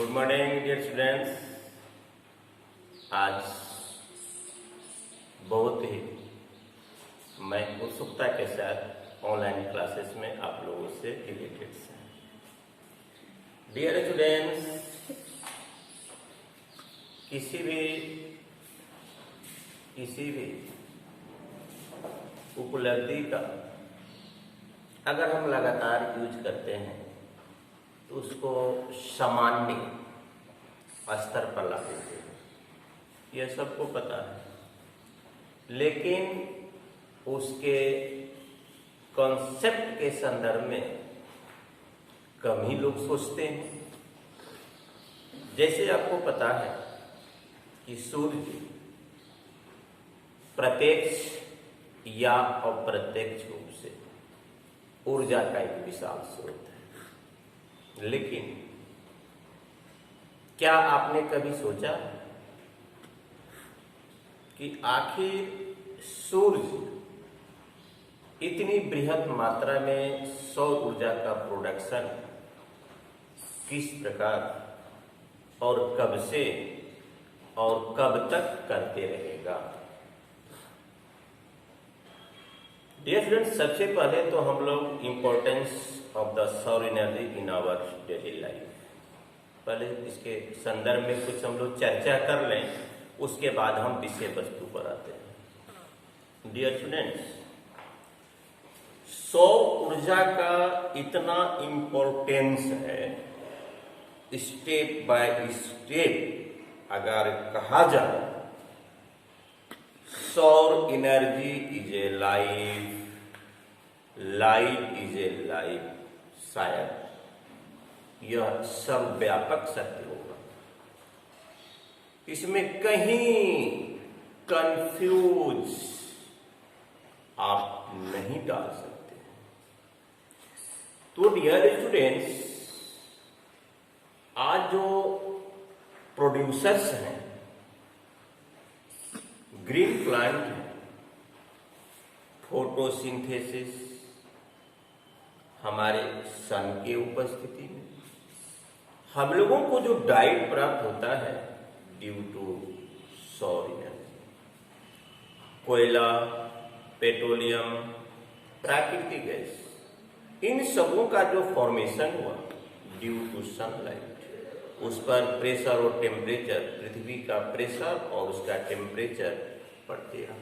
Good morning dear students. आज बहुत ही मैं उत्सुकता के साथ ऑनलाइन क्लासेस में आप लोगों से रिलेटेड है। डियर स्टूडेंट्स, किसी भी उपलब्धि का अगर हम लगातार यूज करते हैं तो उसको सामान्य स्तर पर ला देते हैं, यह सबको पता है। लेकिन उसके कॉन्सेप्ट के संदर्भ में कम ही लोग सोचते हैं। जैसे आपको पता है कि सूर्य प्रत्यक्ष या अप्रत्यक्ष रूप से ऊर्जा का एक विशाल स्रोत है, लेकिन क्या आपने कभी सोचा कि आखिर सूर्य इतनी बृहद मात्रा में सौर ऊर्जा का प्रोडक्शन किस प्रकार और कब से और कब तक करते रहेगा? डियर स्टूडेंट्स, सबसे पहले तो हम लोग इम्पोर्टेंस ऑफ द सौर energy in our daily life, पहले इसके संदर्भ में कुछ हम लोग चर्चा कर लें, उसके बाद हम विषय वस्तु पर आते हैं। डियर स्टूडेंट्स, सौर ऊर्जा का इतना इम्पोर्टेंस है, स्टेप बाय स्टेप अगर कहा जाए, सौर energy is a life, light is a life, शायद यह सब व्यापक सत्य होगा। इसमें कहीं कंफ्यूज आप नहीं डाल सकते। तो डियर स्टूडेंट्स, आज जो प्रोड्यूसर्स हैं, ग्रीन प्लांट है, फोटोसिंथेसिस हमारे सन के उपस्थिति में हम लोगों को जो डाइट प्राप्त होता है ड्यू टू सौर एनर्जी, कोयला, पेट्रोलियम, प्राकृतिक गैस, इन सबों का जो फॉर्मेशन हुआ ड्यू टू सनलाइट, उस पर प्रेशर और टेम्परेचर, पृथ्वी का प्रेशर और उसका टेम्परेचर पड़ते हैं।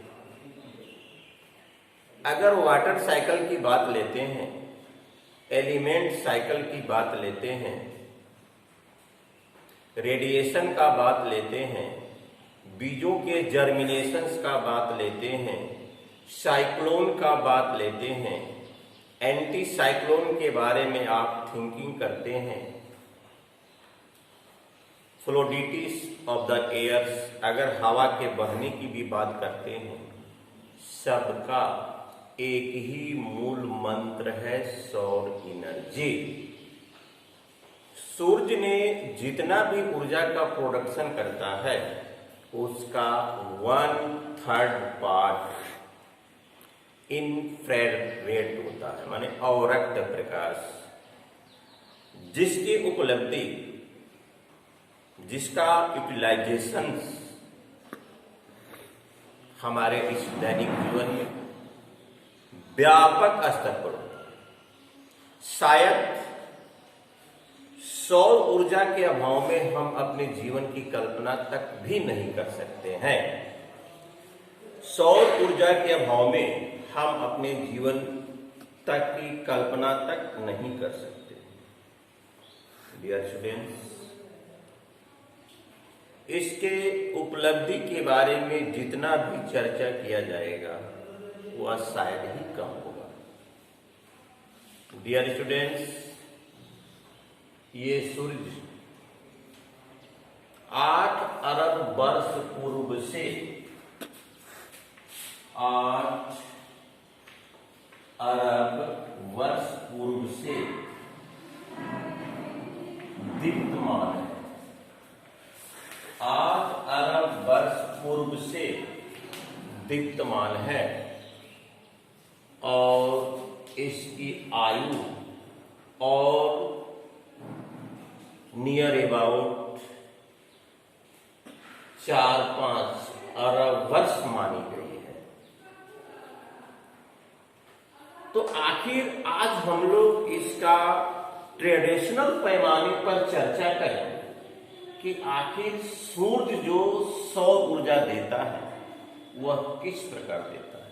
अगर वाटर साइकिल की बात लेते हैं, एलिमेंट साइकिल की बात लेते हैं, रेडिएशन का बात लेते हैं, बीजों के जर्मिनेशंस का बात लेते हैं, साइक्लोन का बात लेते हैं, एंटी साइक्लोन के बारे में आप थिंकिंग करते हैं, फ्लूइडिटीज ऑफ द एयर्स, अगर हवा के बहने की भी बात करते हैं, सबका एक ही मूल मंत्र है सौर एनर्जी। सूर्य ने जितना भी ऊर्जा का प्रोडक्शन करता है उसका 1/3 पार्ट इंफ्रारेड होता है, माने अवरक्त प्रकाश, जिसकी उपलब्धि, जिसका यूटिलाइजेशन हमारे इस दैनिक जीवन में व्यापक स्तर पर होता है। शायद सौर ऊर्जा के अभाव में हम अपने जीवन की कल्पना तक भी नहीं कर सकते हैं। सौर ऊर्जा के अभाव में हम अपने जीवन तक की कल्पना तक नहीं कर सकते। डियर स्टूडेंट्स, इसके उपलब्धि के बारे में जितना भी चर्चा किया जाएगा वह शायद ही कम होगा। डियर स्टूडेंट्स, ये सूर्य 8 अरब वर्ष पूर्व से 8 अरब वर्ष पूर्व से दीप्तमान है। 8 अरब वर्ष पूर्व से दीप्तमान है और इसकी आयु और नियर अबाउट 4-5 अरब वर्ष मानी गई है। तो आखिर आज हम लोग इसका ट्रेडिशनल पैमाने पर चर्चा करें कि आखिर सूर्य जो सौर ऊर्जा देता है वह किस प्रकार देता है।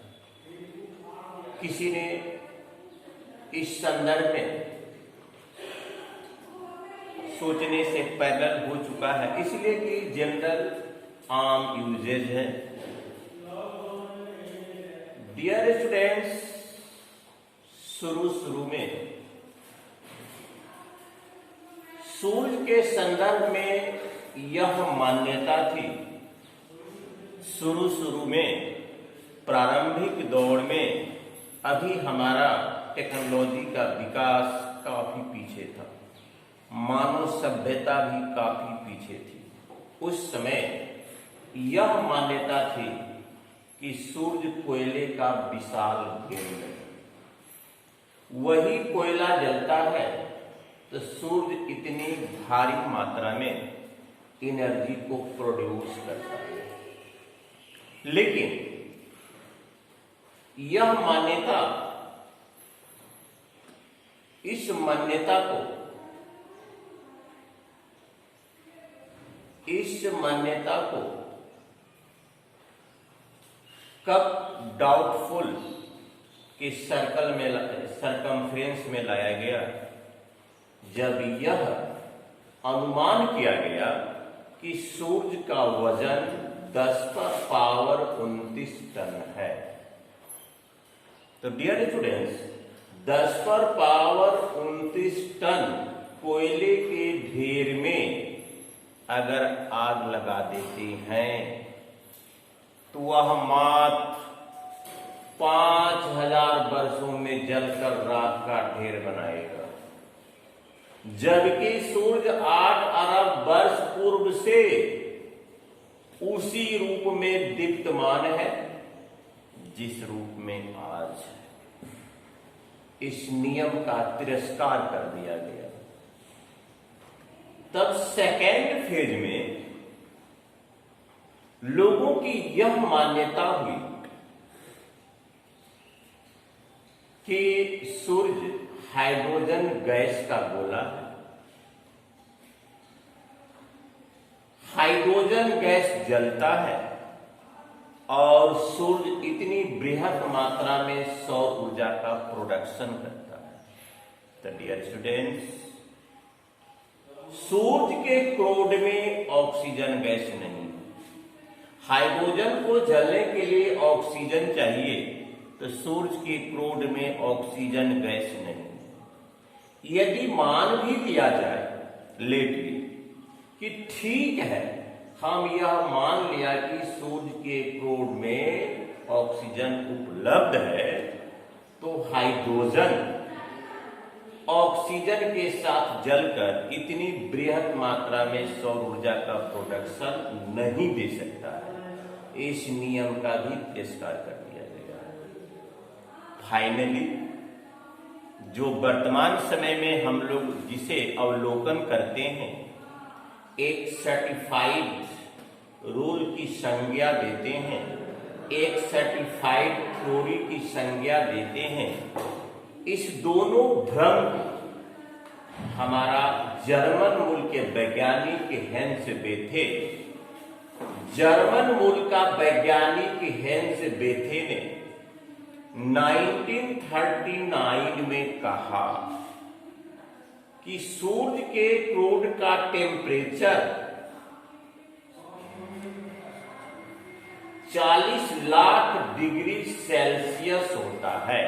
किसी ने इस संदर्भ में सोचने से पैदल हो चुका है, इसलिए कि जनरल आम यूजेज है। डियर स्टूडेंट्स, शुरू में सूर्य के संदर्भ में यह मान्यता थी, शुरू में प्रारंभिक दौर में, अभी हमारा टेक्नोलॉजी का विकास काफी पीछे था, मानव सभ्यता भी काफी पीछे थी। उस समय यह मान्यता थी कि सूर्य कोयले का विशाल पिंड है, वही कोयला जलता है तो सूर्य इतनी भारी मात्रा में एनर्जी को प्रोड्यूस करता है। लेकिन यह मान्यता, इस मान्यता को कब डाउटफुल के सरकमफ्रेंस में लाया गया, जब यह अनुमान किया गया कि सूर्य का वजन 10⁻⁹ टन है। तो डियर स्टूडेंट्स, 10⁻⁹ टन कोयले के ढेर में अगर आग लगा देते हैं तो वह मात्र 5000 वर्षों में जलकर राख का ढेर बनाएगा, जबकि सूर्य 8 अरब वर्ष पूर्व से उसी रूप में दीप्तमान है जिस रूप में आज है। इस नियम का तिरस्कार कर दिया गया। तब सेकेंड फेज में लोगों की यह मान्यता हुई कि सूर्य हाइड्रोजन गैस का गोला है, हाइड्रोजन गैस जलता है और सूर्य इतनी बृहद मात्रा में सौर ऊर्जा का प्रोडक्शन करता है। तो डियर स्टूडेंट्स, सूर्य के क्रोड में ऑक्सीजन गैस नहीं, हाइड्रोजन को जलने के लिए ऑक्सीजन चाहिए, तो सूर्य के क्रोड में ऑक्सीजन गैस नहीं। यदि मान भी लिया जाए लेटली कि ठीक है, हम यह मान लिया कि सूर्य के क्रोड में ऑक्सीजन उपलब्ध है, तो हाइड्रोजन ऑक्सीजन के साथ जलकर इतनी बृहद मात्रा में सौर ऊर्जा का प्रोडक्शन नहीं दे सकता है। इस नियम का भी तिरस्कार कर दिया गया। फाइनली जो वर्तमान समय में हम लोग जिसे अवलोकन करते हैं, एक सर्टिफाइड रूल की संज्ञा देते हैं, एक सर्टिफाइड थ्योरी की संज्ञा देते हैं, इस दोनों भ्रम हमारा जर्मन मूल के वैज्ञानिक हेंस बेथे, जर्मन मूल का वैज्ञानिक हेंस बेथे ने 1939 में कहा कि सूर्य के क्रोड का टेम्परेचर 40 लाख डिग्री सेल्सियस होता है।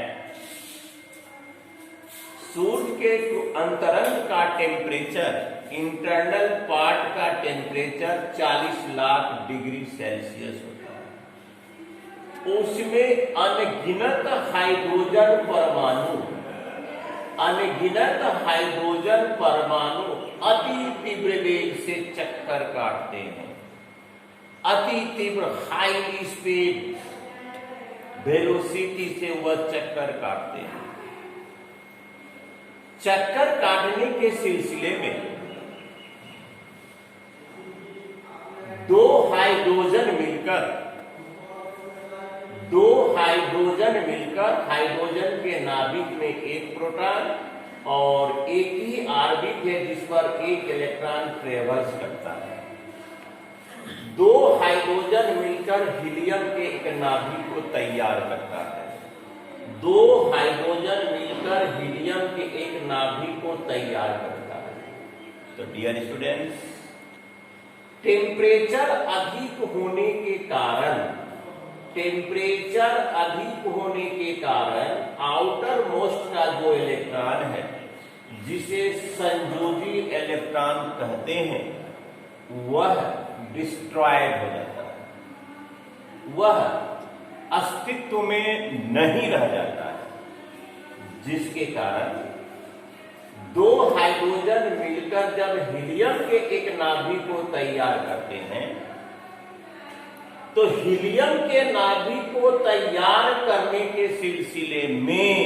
सूर्य के अंतरंग का टेम्परेचर, इंटरनल पार्ट का टेम्परेचर 40 लाख डिग्री सेल्सियस होता है। उसमें अनगिनत हाइड्रोजन परमाणु अति तीव्र वेग से चक्कर काटते हैं, अति तीव्र हाई स्पीड वेलोसिटी से वह चक्कर काटते हैं। चक्कर काटने के सिलसिले में दो हाइड्रोजन मिलकर हाइड्रोजन के नाभिक में एक प्रोटॉन और एक ही ऑर्बिट है जिस पर एक इलेक्ट्रॉन ट्रेवल्स करता है। दो हाइड्रोजन मिलकर हीलियम के एक नाभिक को तैयार करता है। दो हाइड्रोजन मिलकर हीलियम के एक नाभिक को तैयार करता है। तो डियर स्टूडेंट्स, टेम्परेचर अधिक होने के कारण आउटर मोस्ट का जो इलेक्ट्रॉन है, जिसे संयोजी इलेक्ट्रॉन कहते हैं, वह डिस्ट्रॉयड हो जाता है, वह अस्तित्व में नहीं रह जाता है, जिसके कारण दो हाइड्रोजन मिलकर जब हीलियम के एक नाभिक को तैयार करते हैं, तो हीलियम के नाभिक को तैयार करने के सिलसिले में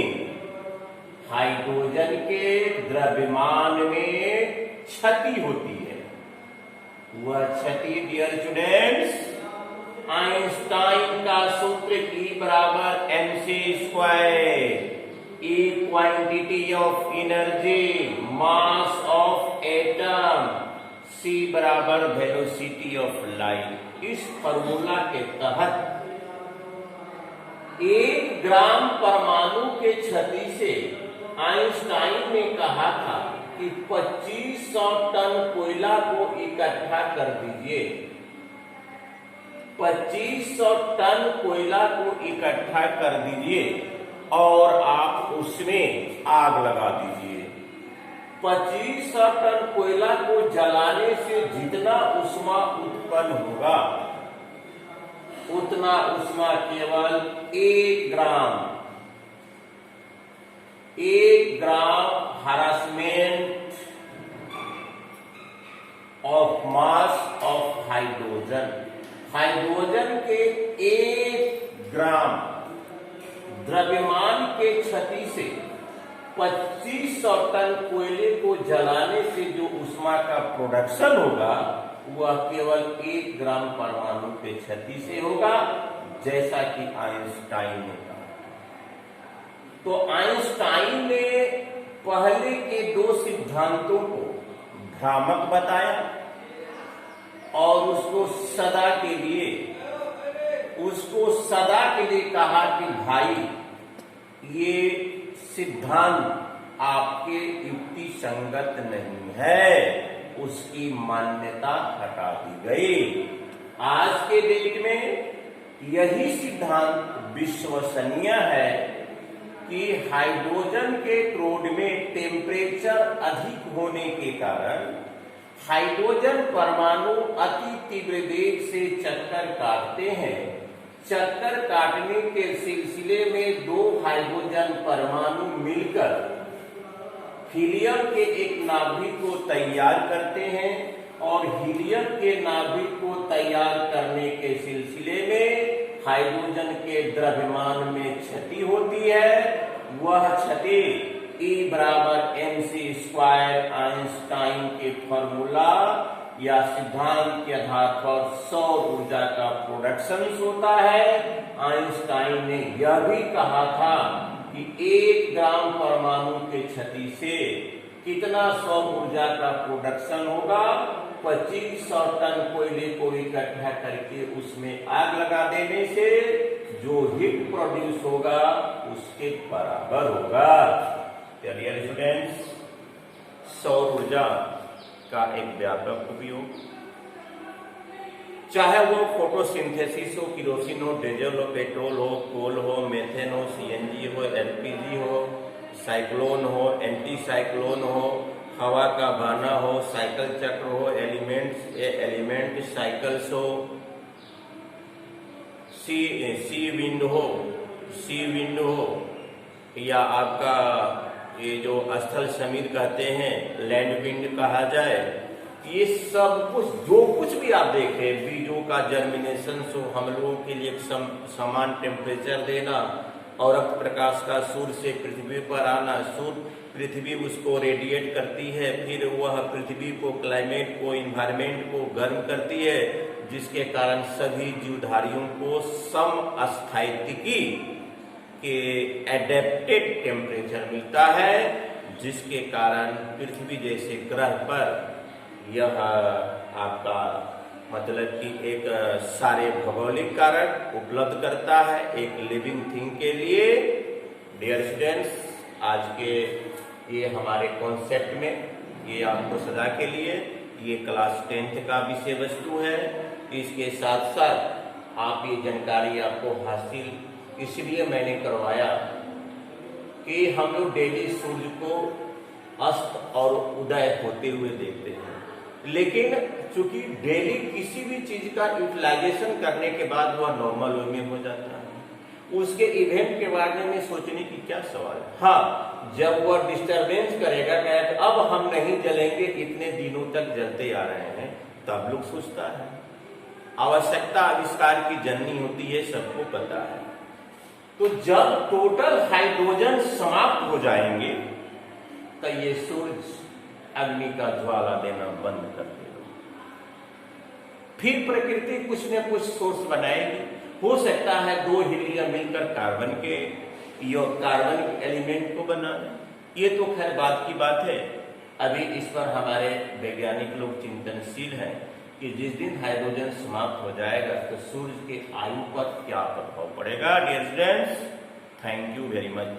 हाइड्रोजन के द्रव्यमान में क्षति होती है। वह क्षति डियर स्टूडेंट्स, आइंस्टाइन का सूत्र E बराबर mc², E quantity of energy, mass of atom, C बराबर वेलोसिटी ऑफ लाइट। इस फॉर्मूला के तहत 1 ग्राम परमाणु के क्षति से आइंस्टाइन ने कहा था कि 2500 टन कोयला को इकट्ठा कर दीजिए, 2500 टन कोयला को इकट्ठा कर दीजिए और आप उसमें आग लगा दीजिए। 2500 टन कोयला को जलाने से जितना ऊष्मा उत्पन्न होगा, उतना ऊष्मा केवल 1 gram harassment of mass of hydrogen के 1 ग्राम द्रव्यमान के क्षति से 2500 टन कोयले को जलाने से जो ऊष्मा का प्रोडक्शन होगा, वह केवल 1 ग्राम परमाणु के क्षति से होगा, जैसा कि आइंस्टाइन ने कहा। तो आइंस्टाइन ने पहले के 2 सिद्धांतों को भ्रामक बताया और उसको सदा के लिए कहा कि भाई, ये सिद्धांत आपके युक्ति संगत नहीं है, उसकी मान्यता हटा दी गई। आज के डेट में यही सिद्धांत विश्वसनीय है कि हाइड्रोजन के क्रोड में टेम्परेचर अधिक होने के कारण हाइड्रोजन परमाणु अति तीव्र वेग से चक्कर काटते हैं। चक्कर काटने के सिलसिले में 2 हाइड्रोजन परमाणु मिलकर हीलियम के एक नाभिक को तैयार करते हैं और हीलियम के नाभिक को तैयार करने के सिलसिले में हाइड्रोजन के द्रव्यमान में क्षति होती है। वह क्षति E बराबर mc² आइंस्टाइन के फॉर्मूला या सिद्धांत के आधार पर सौर ऊर्जा का प्रोडक्शन होता है। आइंस्टाइन ने यह भी कहा था कि 1 ग्राम परमाणु के क्षति से कितना सौर ऊर्जा का प्रोडक्शन होगा, 2500 टन कोयले को इकट्ठा करके उसमें आग लगा देने से जो हीट प्रोड्यूस होगा उसके बराबर होगा। चलिए स्टूडेंट्स, सौर ऊर्जा का एक व्यापक उपयोग, चाहे वो फोटोसिंथेसिस हो, किरोसिन हो, डीजल हो, पेट्रोल हो, कोल हो, मेथेन हो, CNG हो, LPG हो, साइक्लोन हो, एंटी साइक्लोन हो, हवा का बहाना हो, साइकिल चक्र हो, एलिमेंट साइकिल्स हो, सी विंड हो, या आपका ये जो स्थल समीर कहते हैं, लैंड विंड कहा जाए, ये सब कुछ जो कुछ भी आप देखें, बीजों का जर्मिनेशन हो, हम लोगों के लिए समान टेम्परेचर देना और रक्त प्रकाश का सूर्य से पृथ्वी पर आना, सूर्य पृथ्वी उसको रेडिएट करती है, फिर वह पृथ्वी को, क्लाइमेट को, इन्वायरमेंट को गर्म करती है, जिसके कारण सभी जीवधारियों को समस्थायित्विकी के एडेप्टेड टेम्परेचर मिलता है, जिसके कारण पृथ्वी जैसे ग्रह पर यह आपका मतलब कि एक सारे भौगोलिक कारण उपलब्ध करता है एक लिविंग थिंग के लिए। डियर स्टूडेंट्स, आज के ये हमारे कॉन्सेप्ट में ये आपको सदा के लिए ये क्लास 10th का विषय वस्तु है। इसके साथ साथ आप ये जानकारी आपको हासिल इसलिए मैंने करवाया कि हम लोग डेली सूर्य को अस्त और उदय होते हुए देखते हैं, लेकिन चूंकि डेली किसी भी चीज का यूटिलाइजेशन करने के बाद वह नॉर्मल वे में हो जाता है, उसके इवेंट के बारे में सोचने की क्या सवाल है। हाँ, जब वह डिस्टरबेंस करेगा कि अब हम नहीं जलेंगे, इतने दिनों तक जलते आ रहे हैं, तब लोग सोचता है। आवश्यकता आविष्कार की जननी होती है, सबको पता है। तो जब टोटल हाइड्रोजन समाप्त हो जाएंगे तो ये सूरज अग्नि का ज्वाला देना बंद कर देगा। फिर प्रकृति कुछ न कुछ सोर्स बनाएगी। हो सकता है 2 हीलियम मिलकर कार्बन के एलिमेंट को बना दें। ये तो खैर बात की बात है। अभी इस पर हमारे वैज्ञानिक लोग चिंतनशील हैं कि जिस दिन हाइड्रोजन समाप्त हो जाएगा तो सूर्य के आयु पर क्या प्रभाव पड़ेगा। Dear students, thank you very much.